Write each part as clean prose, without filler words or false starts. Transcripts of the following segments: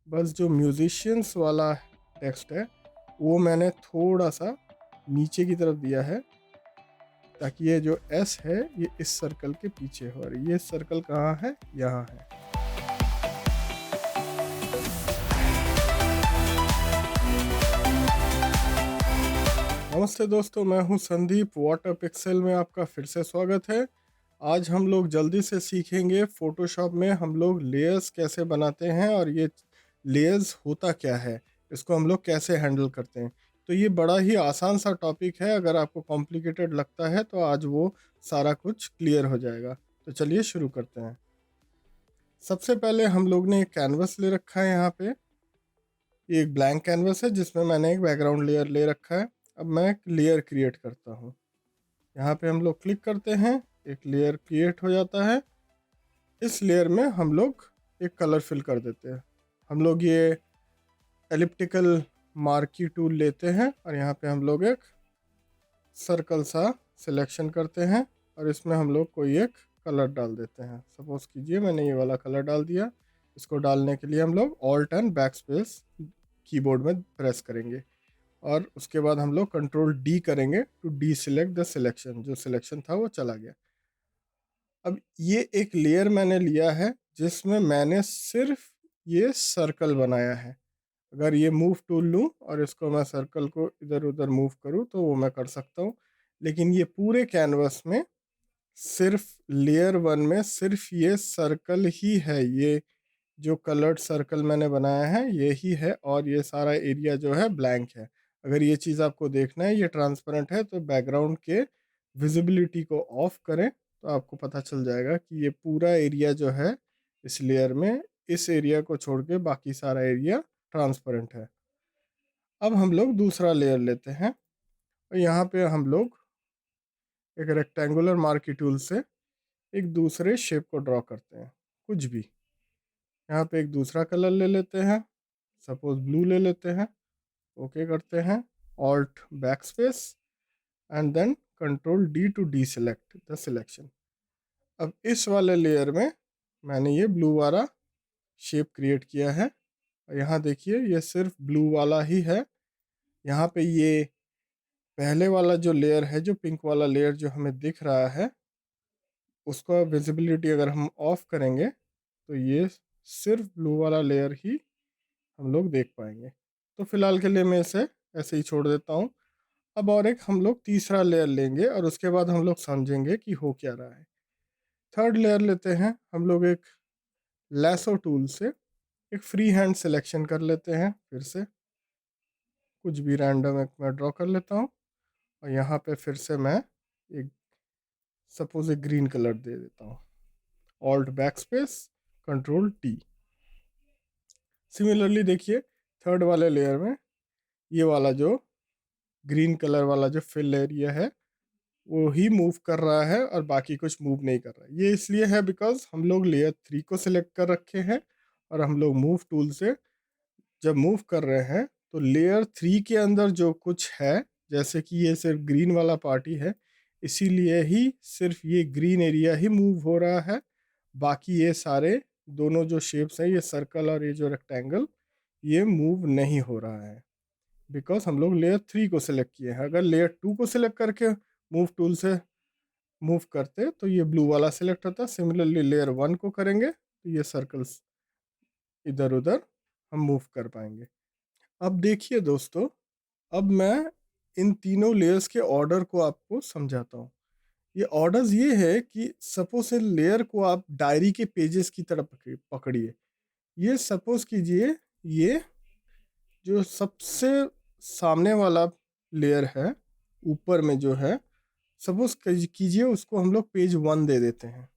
बस जो म्यूजिशियंस वाला टेक्स्ट है वो मैंने थोड़ा सा नीचे की तरफ दिया है, ताकि ये जो एस है ये इस सर्कल के पीछे हो, और ये सर्कल कहाँ है, यहाँ है। नमस्ते दोस्तों, मैं हूं संदीप। वाटर पिक्सेल में आपका फिर से स्वागत है। आज हम लोग जल्दी से सीखेंगे फोटोशॉप में हम लोग लेयर्स कैसे बनाते हैं, और ये लेयर्स होता क्या है, इसको हम लोग कैसे हैंडल करते हैं। तो ये बड़ा ही आसान सा टॉपिक है, अगर आपको कॉम्प्लिकेटेड लगता है तो आज वो सारा कुछ क्लियर हो जाएगा। तो चलिए शुरू करते हैं। सबसे पहले हम लोग ने एक कैनवस ले रखा है। यहाँ पे ये एक ब्लैंक कैनवस है जिसमें मैंने एक बैकग्राउंड लेयर ले रखा है। अब मैं एक लेयर क्रिएट करता हूँ। यहाँ पे हम लोग क्लिक करते हैं, एक लेयर क्रिएट हो जाता है। इस लेयर में हम लोग एक कलर फिल कर देते हैं। हम लोग ये एलिप्टिकल मार्की टूल लेते हैं और यहाँ पे हम लोग एक सर्कल सा सिलेक्शन करते हैं और इसमें हम लोग कोई एक कलर डाल देते हैं। सपोज कीजिए मैंने ये वाला कलर डाल दिया। इसको डालने के लिए हम लोग alt and back space keyboard में प्रेस करेंगे, और उसके बाद हम लोग कंट्रोल डी करेंगे to deselect the selection. जो सिलेक्शन था वो चला गया। अब ये एक लेयर मैंने लिया है जिसमें मैंने सिर्फ ये सर्कल बनाया है। अगर ये मूव टूल लूँ और इसको मैं सर्कल को इधर उधर मूव करूँ तो वो मैं कर सकता हूँ, लेकिन ये पूरे कैनवस में सिर्फ लेयर वन में सिर्फ ये सर्कल ही है। ये जो कलर्ड सर्कल मैंने बनाया है यही है, और ये सारा एरिया जो है ब्लैंक है। अगर ये चीज़ आपको देखना है, ये ट्रांसपेरेंट है, तो बैकग्राउंड के विजिबिलिटी को ऑफ करें तो आपको पता चल जाएगा कि ये पूरा एरिया जो है इस लेयर में, इस एरिया को छोड़ के बाकी सारा एरिया ट्रांसपेरेंट है। अब हम लोग दूसरा लेयर लेते हैं और यहाँ पे हम लोग एक रेक्टेंगुलर मार्की टूल से एक दूसरे शेप को ड्रॉ करते हैं, कुछ भी। यहाँ पे एक दूसरा कलर ले लेते हैं, सपोज ब्लू ले लेते हैं। ओके करते हैं, alt back space and then control D to deselect the selection. अब इस वाले लेयर में मैंने ये ब्लू वाला शेप क्रिएट किया है, और यहाँ देखिए ये सिर्फ ब्लू वाला ही है। यहाँ पे ये पहले वाला जो लेयर है, जो पिंक वाला लेयर जो हमें दिख रहा है, उसका विजिबिलिटी अगर हम ऑफ करेंगे तो ये सिर्फ ब्लू वाला लेयर ही हम लोग देख पाएंगे। तो फिलहाल के लिए मैं इसे ऐसे ही छोड़ देता हूँ। अब और एक हम लोग तीसरा लेयर लेंगे और उसके बाद हम लोग समझेंगे कि हो क्या रहा है। थर्ड लेयर लेते हैं हम लोग, एक लैसो टूल से एक फ्री हैंड सिलेक्शन कर लेते हैं। फिर से कुछ भी रैंडम एक मैं ड्रॉ कर लेता हूँ, और यहाँ पे फिर से मैं एक सपोज एक ग्रीन कलर दे देता हूँ। Alt back space control T. Similarly देखिए थर्ड वाले लेयर में ये वाला जो ग्रीन कलर वाला जो फिल एरिया है वो ही मूव कर रहा है और बाकी कुछ मूव नहीं कर रहा है। ये इसलिए है बिकॉज हम लोग लेयर 3 को सिलेक्ट कर रखे हैं, और हम लोग मूव टूल से जब मूव कर रहे हैं तो लेयर 3 के अंदर जो कुछ है, जैसे कि ये सिर्फ ग्रीन वाला पार्टी है, इसीलिए ही सिर्फ ये ग्रीन एरिया ही मूव हो रहा है। बाकी ये सारे दोनों जो शेप्स हैं, ये सर्कल और ये जो रेक्टेंगल, ये मूव नहीं हो रहा है बिकॉज हम लोग लेयर 3 को सिलेक्ट किए हैं। अगर लेयर 2 को सिलेक्ट करके मूव टूल से मूव करते तो ये ब्लू वाला सिलेक्ट होता। सिमिलरली लेयर 1 को करेंगे तो ये सर्कल्स इधर उधर हम मूव कर पाएंगे। अब देखिए दोस्तों, अब मैं इन तीनों लेयर्स के ऑर्डर को आपको समझाता हूँ। ये ऑर्डर्स ये है कि सपोज इन लेयर को आप डायरी के पेजेस की तरह पकड़िए। ये सपोज कीजिए ये जो सबसे सामने वाला लेयर है ऊपर में जो है, सपोज कीजिए उसको हम लोग पेज 1 दे देते हैं,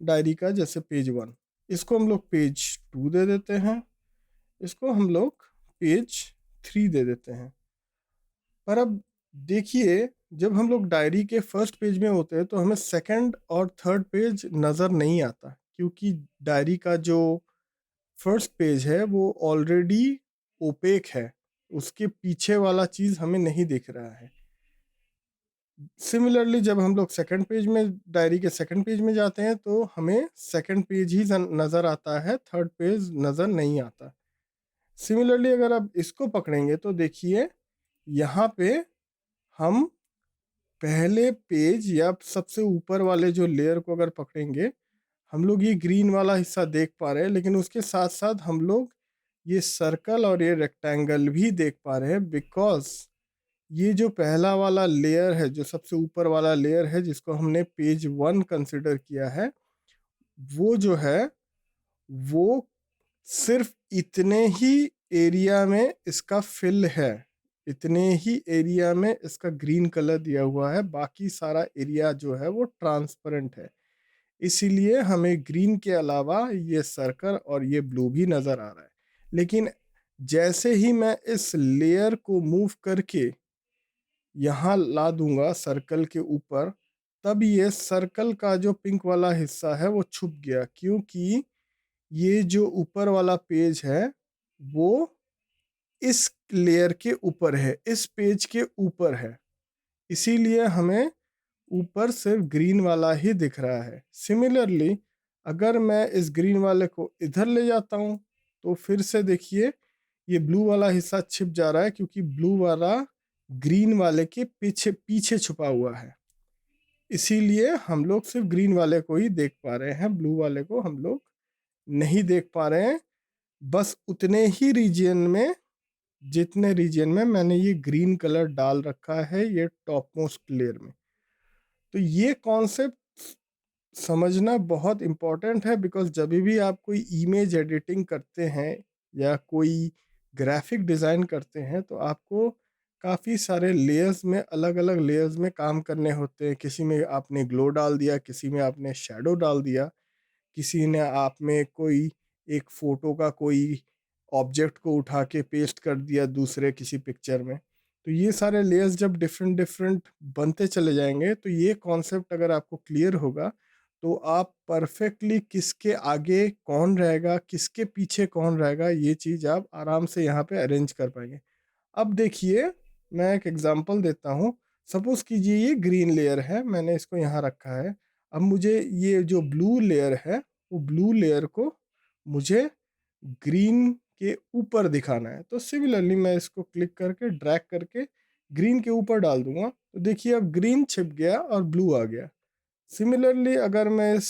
डायरी का जैसे पेज 1। इसको हम लोग पेज 2 दे देते हैं, इसको हम लोग पेज 3 दे देते हैं। पर अब देखिए जब हम लोग डायरी के फर्स्ट पेज में होते हैं तो हमें सेकंड और थर्ड पेज नज़र नहीं आता, क्योंकि डायरी का जो फर्स्ट पेज है वो ऑलरेडी ओपेक है, उसके पीछे वाला चीज़ हमें नहीं दिख रहा है। सिमिलरली जब हम लोग सेकंड पेज में, डायरी के सेकंड पेज में जाते हैं तो हमें सेकंड पेज ही नज़र आता है, थर्ड पेज नज़र नहीं आता। सिमिलरली अगर आप इसको पकड़ेंगे तो देखिए यहाँ पे हम पहले पेज या सबसे ऊपर वाले जो लेयर को अगर पकड़ेंगे, हम लोग ये ग्रीन वाला हिस्सा देख पा रहे हैं, लेकिन उसके साथ साथ हम लोग ये सर्कल और ये रेक्टेंगल भी देख पा रहे हैं, बिकॉज ये जो पहला वाला लेयर है, जो सबसे ऊपर वाला लेयर है जिसको हमने पेज 1 कंसिडर किया है, वो जो है वो सिर्फ इतने ही एरिया में इसका फिल है, इतने ही एरिया में इसका ग्रीन कलर दिया हुआ है, बाकी सारा एरिया जो है वो ट्रांसपेरेंट है। इसीलिए हमें ग्रीन के अलावा ये सर्कल और ये ब्लू भी नज़र आ रहा है। लेकिन जैसे ही मैं इस लेयर को मूव करके यहाँ ला दूंगा सर्कल के ऊपर, तब ये सर्कल का जो पिंक वाला हिस्सा है वो छुप गया, क्योंकि ये जो ऊपर वाला पेज है वो इस लेयर के ऊपर है, इस पेज के ऊपर है, इसीलिए हमें ऊपर सिर्फ ग्रीन वाला ही दिख रहा है। सिमिलरली अगर मैं इस ग्रीन वाले को इधर ले जाता हूँ तो फिर से देखिए ये ब्लू वाला हिस्सा छिप जा रहा है, क्योंकि ब्लू वाला ग्रीन वाले के पीछे पीछे छुपा हुआ है। इसीलिए हम लोग सिर्फ ग्रीन वाले को ही देख पा रहे हैं, ब्लू वाले को हम लोग नहीं देख पा रहे हैं। बस उतने ही रीजन में जितने रीजन में मैंने ये ग्रीन कलर डाल रखा है ये टॉप मोस्ट लेयर में। तो ये कॉन्सेप्ट समझना बहुत इम्पोर्टेंट है, बिकॉज जब भी आप कोई इमेज एडिटिंग करते हैं या कोई ग्राफिक डिज़ाइन करते हैं तो आपको काफ़ी सारे लेयर्स में, अलग अलग लेयर्स में काम करने होते हैं। किसी में आपने ग्लो डाल दिया, किसी में आपने शेडो डाल दिया, किसी ने आप में कोई एक फ़ोटो का कोई ऑब्जेक्ट को उठा के पेस्ट कर दिया दूसरे किसी पिक्चर में। तो ये सारे लेयर्स जब डिफरेंट डिफरेंट बनते चले जाएंगे तो ये कॉन्सेप्ट अगर आपको क्लियर होगा तो आप परफेक्टली किसके आगे कौन रहेगा, किसके पीछे कौन रहेगा, ये चीज़ आप आराम से यहाँ पे अरेंज कर पाएंगे। अब देखिए मैं एक एग्जांपल देता हूँ। सपोज कीजिए ये ग्रीन लेयर है, मैंने इसको यहाँ रखा है। अब मुझे ये जो ब्लू लेयर है वो ब्लू लेयर को मुझे ग्रीन के ऊपर दिखाना है, तो सिमिलरली मैं इसको क्लिक करके ड्रैग करके ग्रीन के ऊपर डाल दूंगा। तो देखिए अब ग्रीन छिप गया और ब्लू आ गया। सिमिलरली अगर मैं इस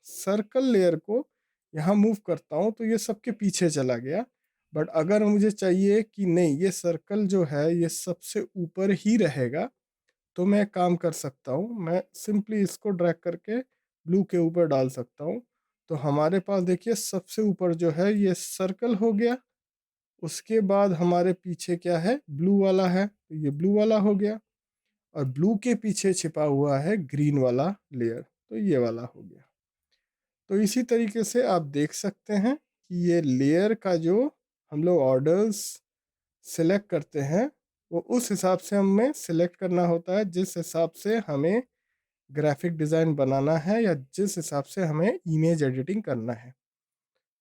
सर्कल लेयर को यहाँ मूव करता हूँ तो ये सबके पीछे चला गया। बट अगर मुझे चाहिए कि नहीं ये सर्कल जो है ये सबसे ऊपर ही रहेगा, तो मैं काम कर सकता हूँ, मैं सिंपली इसको ड्रैग करके ब्लू के ऊपर डाल सकता हूँ। तो हमारे पास देखिए सबसे ऊपर जो है ये सर्कल हो गया, उसके बाद हमारे पीछे क्या है, ब्लू वाला है, तो ये ब्लू वाला हो गया, और ब्लू के पीछे छिपा हुआ है ग्रीन वाला लेयर, तो ये वाला हो गया। तो इसी तरीके से आप देख सकते हैं कि ये लेयर का जो हम लोग ऑर्डर्स सिलेक्ट करते हैं वो उस हिसाब से हमें सिलेक्ट करना होता है जिस हिसाब से हमें ग्राफिक डिज़ाइन बनाना है या जिस हिसाब से हमें इमेज एडिटिंग करना है।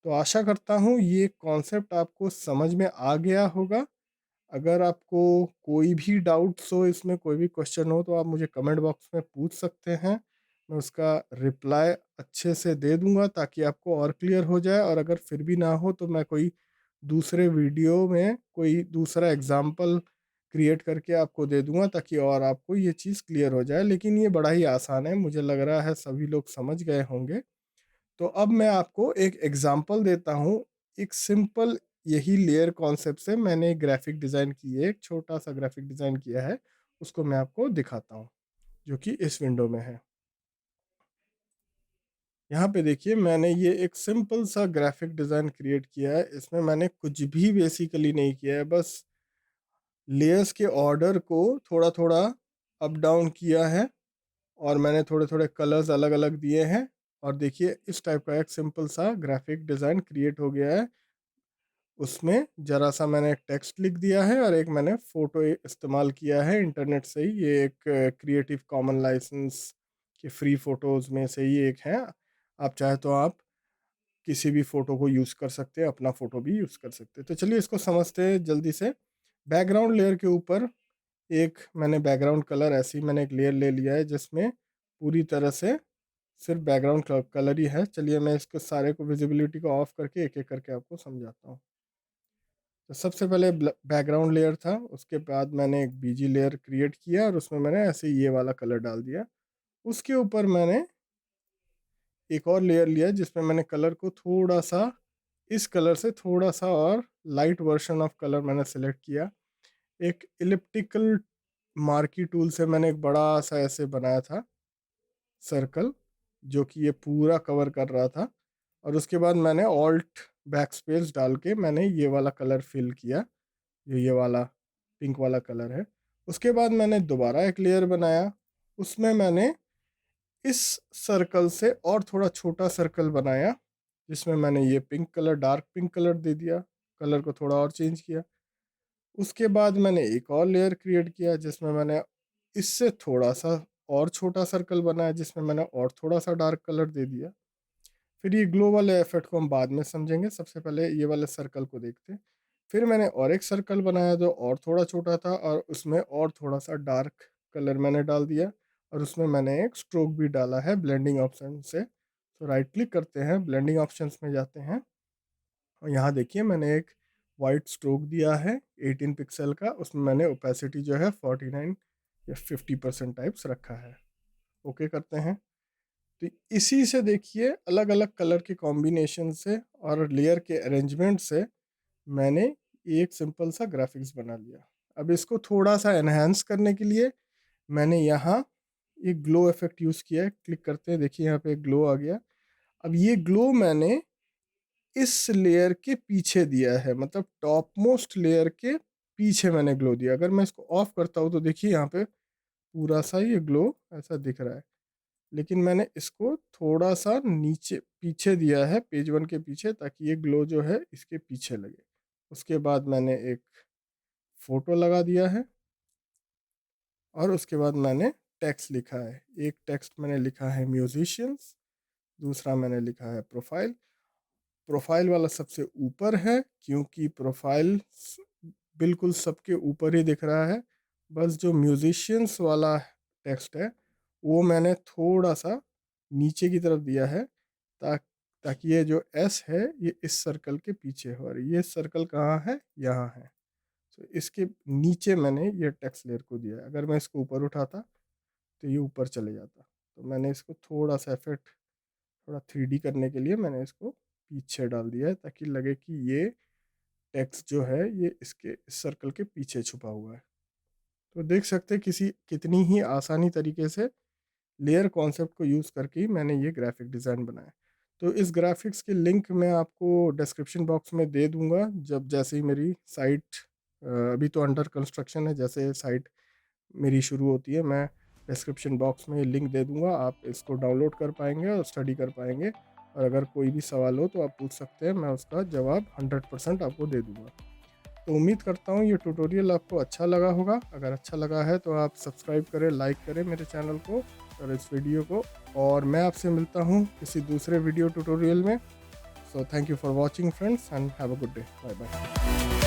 तो आशा करता हूँ ये कॉन्सेप्ट आपको समझ में आ गया होगा। अगर आपको कोई भी डाउट्स हो, इसमें कोई भी क्वेश्चन हो, तो आप मुझे कमेंट बॉक्स में पूछ सकते हैं। मैं उसका रिप्लाई अच्छे से दे दूंगा ताकि आपको और क्लियर हो जाए। और अगर फिर भी ना हो तो मैं कोई दूसरे वीडियो में कोई दूसरा एग्जाम्पल क्रिएट करके आपको दे दूंगा ताकि और आपको ये चीज़ क्लियर हो जाए। लेकिन ये बड़ा ही आसान है, मुझे लग रहा है सभी लोग समझ गए होंगे। तो अब मैं आपको एक एग्जांपल देता हूँ। एक सिंपल यही लेयर कॉन्सेप्ट से मैंने एक ग्राफिक डिज़ाइन की है, एक छोटा सा ग्राफिक डिज़ाइन किया है, उसको मैं आपको दिखाता हूँ जो कि इस विंडो में है। यहाँ पे देखिए मैंने ये एक सिंपल सा ग्राफिक डिज़ाइन क्रिएट किया है। इसमें मैंने कुछ भी बेसिकली नहीं किया है, बस लेयर्स के ऑर्डर को थोड़ा थोड़ा अप डाउन किया है और मैंने थोड़े थोड़े कलर्स अलग अलग दिए हैं। और देखिए इस टाइप का एक सिंपल सा ग्राफिक डिज़ाइन क्रिएट हो गया है। उसमें ज़रा सा मैंने एक टेक्स्ट लिख दिया है और एक मैंने फ़ोटो इस्तेमाल किया है इंटरनेट से ही। ये एक क्रिएटिव कॉमन लाइसेंस के फ्री फ़ोटोज़ में से ही एक है। आप चाहे तो आप किसी भी फ़ोटो को यूज़ कर सकते हैं, अपना फ़ोटो भी यूज़ कर सकते हैं। तो चलिए इसको समझते हैं जल्दी से। बैकग्राउंड लेयर के ऊपर एक मैंने बैकग्राउंड कलर, ऐसे ही मैंने एक लेयर ले लिया है जिसमें पूरी तरह से सिर्फ बैकग्राउंड कलर ही है। चलिए मैं इसको सारे को विजिबिलिटी को ऑफ करके एक एक करके आपको समझाता हूँ। तो सबसे पहले बैकग्राउंड लेयर था, उसके बाद मैंने एक बीजी लेयर क्रिएट किया और उसमें मैंने ऐसे ये वाला कलर डाल दिया। उसके ऊपर मैंने एक और लेयर लिया जिसमें मैंने कलर को थोड़ा सा इस कलर से थोड़ा सा और लाइट वर्जन ऑफ कलर मैंने सेलेक्ट किया। एक इलिप्टिकल मार्की टूल से मैंने एक बड़ा सा ऐसे बनाया था सर्कल, जो कि ये पूरा कवर कर रहा था। और उसके बाद मैंने ऑल्ट बैक स्पेस डाल के मैंने ये वाला कलर फिल किया, जो ये वाला पिंक वाला कलर है। उसके बाद मैंने दोबारा एक लेयर बनाया, उसमें मैंने इस सर्कल से और थोड़ा छोटा सर्कल बनाया, जिसमें मैंने ये pink colour, dark pink colour दे दिया, कलर को थोड़ा और चेंज किया। उसके बाद मैंने एक और लेयर क्रिएट किया जिसमें मैंने इससे थोड़ा सा और छोटा सर्कल बनाया, जिसमें मैंने और थोड़ा सा डार्क कलर दे दिया। फिर ये ग्लो वाले इफेक्ट को हम बाद में समझेंगे, सबसे पहले ये वाले सर्कल को देखते हैं। फिर मैंने और एक सर्कल बनाया जो और थोड़ा छोटा था, और उसमें और थोड़ा सा डार्क कलर मैंने डाल दिया, और उसमें मैंने एक स्ट्रोक भी डाला है ब्लेंडिंग ऑप्शन से। तो राइट क्लिक करते हैं, ब्लेंडिंग ऑप्शंस में जाते हैं, और यहाँ देखिए मैंने एक वाइट स्ट्रोक दिया है 18 पिक्सल का, उसमें मैंने ओपेसिटी जो है 49 या 50% टाइप्स रखा है। ओके करते हैं। तो इसी से देखिए अलग अलग कलर के कॉम्बिनेशन से और लेयर के अरेंजमेंट से मैंने एक सिंपल सा ग्राफिक्स बना लिया। अब इसको थोड़ा सा एनहांस करने के लिए मैंने यहाँ एक ग्लो इफेक्ट यूज़ किया है। क्लिक करते हैं, देखिए यहाँ पे ग्लो आ गया। अब ये ग्लो मैंने इस लेयर के पीछे दिया है, मतलब टॉप मोस्ट लेयर के पीछे मैंने ग्लो दिया। अगर मैं इसको ऑफ करता हूँ तो देखिए यहाँ पे पूरा सा ये ग्लो ऐसा दिख रहा है, लेकिन मैंने इसको थोड़ा सा नीचे पीछे दिया है, पेज वन के पीछे, ताकि ये ग्लो जो है इसके पीछे लगे। उसके बाद मैंने एक फ़ोटो लगा दिया है, और उसके बाद मैंने टेक्स्ट लिखा है। एक टेक्स्ट मैंने लिखा है म्यूजिशियंस, दूसरा मैंने लिखा है प्रोफाइल। प्रोफाइल वाला सबसे ऊपर है क्योंकि प्रोफाइल बिल्कुल सबके ऊपर ही दिख रहा है। बस जो म्यूजिशियंस वाला टेक्स्ट है वो मैंने थोड़ा सा नीचे की तरफ दिया है, ताकि ये जो एस है ये इस सर्कल के पीछे हो, और ये सर्कल कहाँ है, यहाँ है। तो इसके नीचे मैंने ये टेक्स्ट लेयर को दिया है। अगर मैं इसको ऊपर उठाता तो ये ऊपर चले जाता। तो मैंने इसको थोड़ा सा इफेक्ट, थोड़ा 3D करने के लिए मैंने इसको पीछे डाल दिया है, ताकि लगे कि ये टेक्स्ट जो है ये इसके इस सर्कल के पीछे छुपा हुआ है। तो देख सकते हैं कितनी ही आसानी तरीके से लेयर कॉन्सेप्ट को यूज़ करके ही मैंने ये ग्राफिक डिज़ाइन बनाया। तो इस ग्राफिक्स के लिंक मैं आपको डिस्क्रिप्शन बॉक्स में दे दूंगा, जब जैसे ही मेरी साइट, अभी तो अंडर कंस्ट्रक्शन है, जैसे साइट मेरी शुरू होती है मैं डिस्क्रिप्शन बॉक्स में लिंक दे दूंगा, आप इसको डाउनलोड कर पाएंगे और स्टडी कर पाएंगे। और अगर कोई भी सवाल हो तो आप पूछ सकते हैं, मैं उसका जवाब 100% आपको दे दूंगा। तो उम्मीद करता हूँ ये ट्यूटोरियल आपको अच्छा लगा होगा। अगर अच्छा लगा है तो आप सब्सक्राइब करें, लाइक करें मेरे चैनल को और इस वीडियो को, और मैं आपसे मिलता हूँ किसी दूसरे वीडियो ट्यूटोरियल में। So thank you for watching friends, and have a good day. Bye bye.